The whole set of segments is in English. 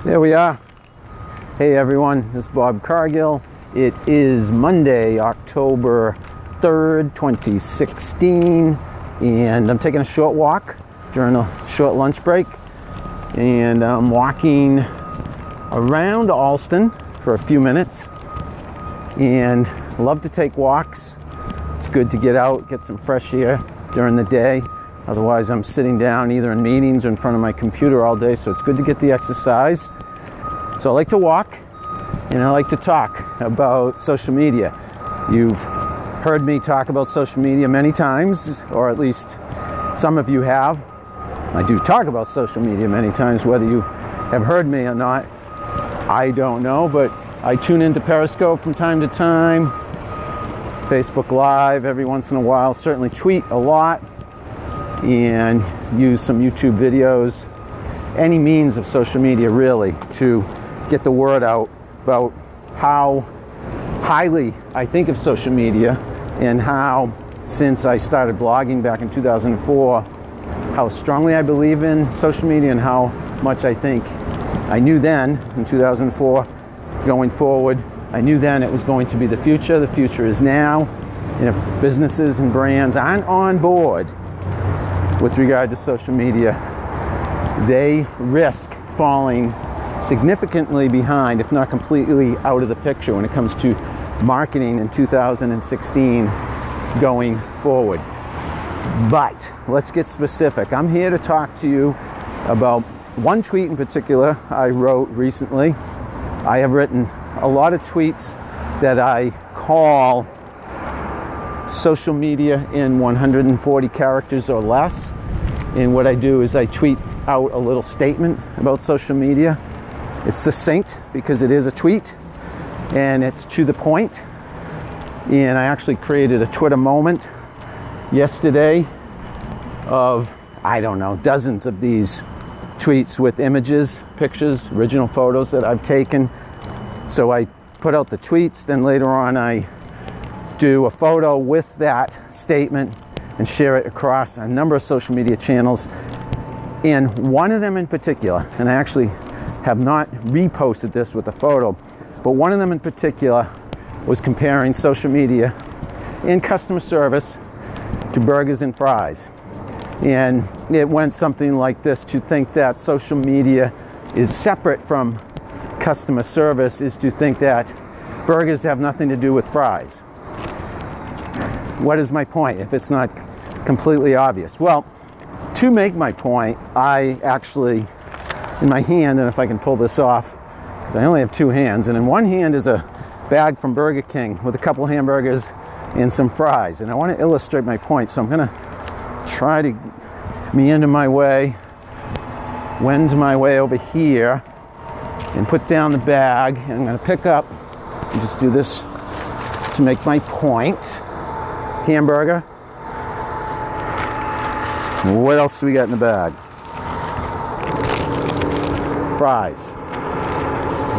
There we are. Hey everyone, this is Bob Cargill. It is Monday, October 3rd, 2016, and I'm taking a short walk during a short lunch break, and I'm walking around Allston for a few minutes, and I love to take walks. It's good to get out, get some fresh air during the day. Otherwise, I'm sitting down either in meetings or in front of my computer all day, so it's good to get the exercise. So I like to walk, and I like to talk about social media. You've heard me talk about social media many times, or at least some of you have. I do talk about social media many times. Whether you have heard me or not, I don't know, but I tune into Periscope from time to time, Facebook Live every once in a while, certainly tweet a lot, and use some YouTube videos, any means of social media really, to get the word out about how highly I think of social media, and how, since I started blogging back in 2004, how strongly I believe in social media, and how much I think I knew then in 2004 going forward. I knew then it was going to be the future. The future is now. If businesses and brands aren't on board with regard to social media, they risk falling significantly behind, if not completely out of the picture, when it comes to marketing in 2016 going forward. But let's get specific. I'm here to talk to you about one tweet in particular I wrote recently. I have written a lot of tweets that I call social media in 140 characters or less. And what I do is I tweet out a little statement about social media. It's succinct because it is a tweet, and it's to the point. And I actually created a Twitter moment yesterday of, I don't know, dozens of these tweets with images, pictures, original photos that I've taken. So I put out the tweets, then later on I do a photo with that statement and share it across a number of social media channels. And one of them in particular, and I actually have not reposted this with a photo, but one of them in particular was comparing social media and customer service to burgers and fries. And it went something like this: to think that social media is separate from customer service is to think that burgers have nothing to do with fries. What is my point if it's not completely obvious? Well, to make my point, I actually, in my hand, and if I can pull this off, because I only have two hands, and in one hand is a bag from Burger King with a couple hamburgers and some fries. And I want to illustrate my point, so I'm going to try to meander my way, wend my way over here, and put down the bag. And I'm going to pick up and just do this to make my point. Hamburger. What else do we got in the bag? Fries.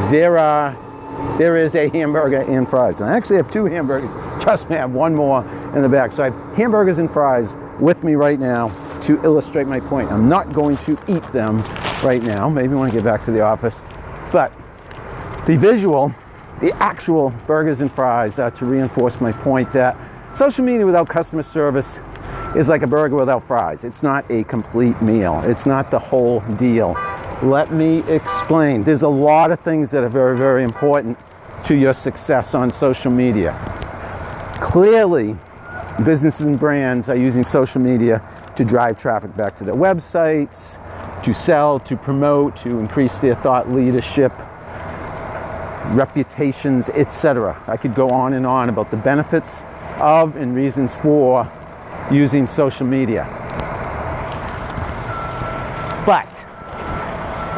There is a hamburger and fries. And I actually have two hamburgers. Trust me, I have one more in the bag. So I have hamburgers and fries with me right now to illustrate my point. I'm not going to eat them right now. Maybe when I get back to the office. But the visual, the actual burgers and fries are to reinforce my point that social media without customer service is like a burger without fries. It's not a complete meal. It's not the whole deal. Let me explain. There's a lot of things that are very, very important to your success on social media. Clearly, businesses and brands are using social media to drive traffic back to their websites, to sell, to promote, to increase their thought leadership, reputations, etc. I could go on and on about the benefits of and reasons for using social media. But,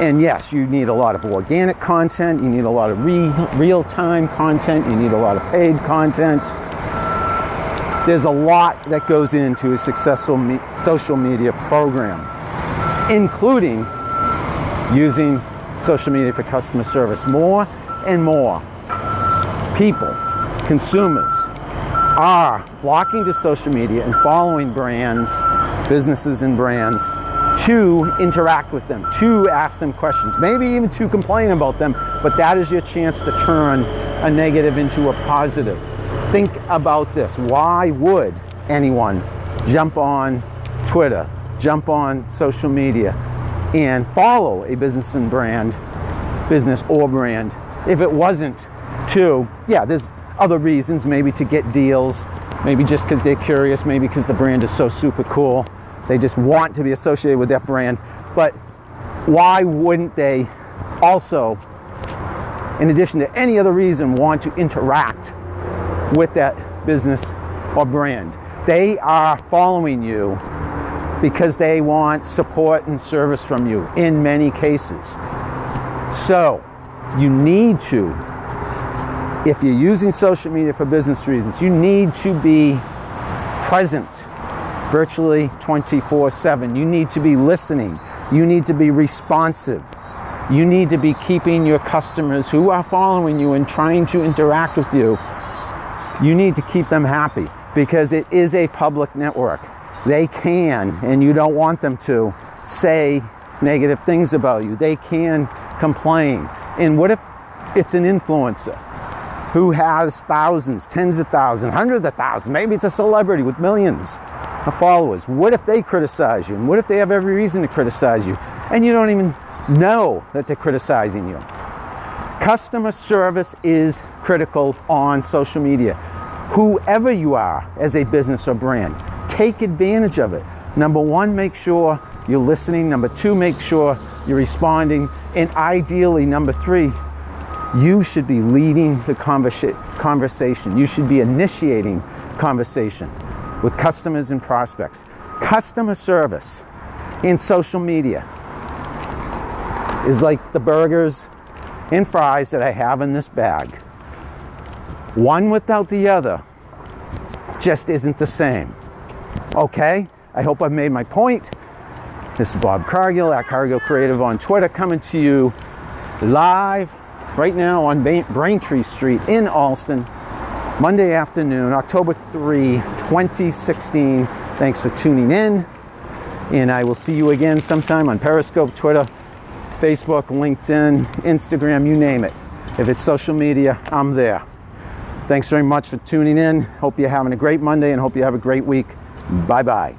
and yes, you need a lot of organic content, you need a lot of real-time content, you need a lot of paid content. There's a lot that goes into a successful social media program, including using social media for customer service. More and more people, consumers, are flocking to social media and following brands, businesses and brands, to interact with them, to ask them questions, maybe even to complain about them, but that is your chance to turn a negative into a positive. Think about this. Why would anyone jump on Twitter, jump on social media, and follow a business or brand, if it wasn't to, yeah, there's other reasons, maybe to get deals, maybe just because they're curious, maybe because the brand is so super cool, they just want to be associated with that brand. But why wouldn't they also, in addition to any other reason, want to interact with that business or brand? They are following you because they want support and service from you in many cases. So you need to, if you're using social media for business reasons, you need to be present virtually 24/7. You need to be listening. You need to be responsive. You need to be keeping your customers who are following you and trying to interact with you, you need to keep them happy, because it is a public network. They can, and you don't want them to, say negative things about you. They can complain. And what if it's an influencer who has thousands, tens of thousands, hundreds of thousands, maybe it's a celebrity with millions of followers? What if they criticize you? And what if they have every reason to criticize you, and you don't even know that they're criticizing you? Customer service is critical on social media. Whoever you are as a business or brand, take advantage of it. Number one, make sure you're listening. Number two, make sure you're responding. And ideally, number three, you should be leading the conversation. You should be initiating conversation with customers and prospects. Customer service in social media is like the burgers and fries that I have in this bag. One without the other just isn't the same. Okay? I hope I've made my point. This is Bob Cargill at Cargill Creative on Twitter, coming to you live right now on Braintree Street in Allston, Monday afternoon, October 3, 2016. Thanks for tuning in, and I will see you again sometime on Periscope, Twitter, Facebook, LinkedIn, Instagram, you name it. If it's social media, I'm there. Thanks very much for tuning in. Hope you're having a great Monday and hope you have a great week. Bye-bye.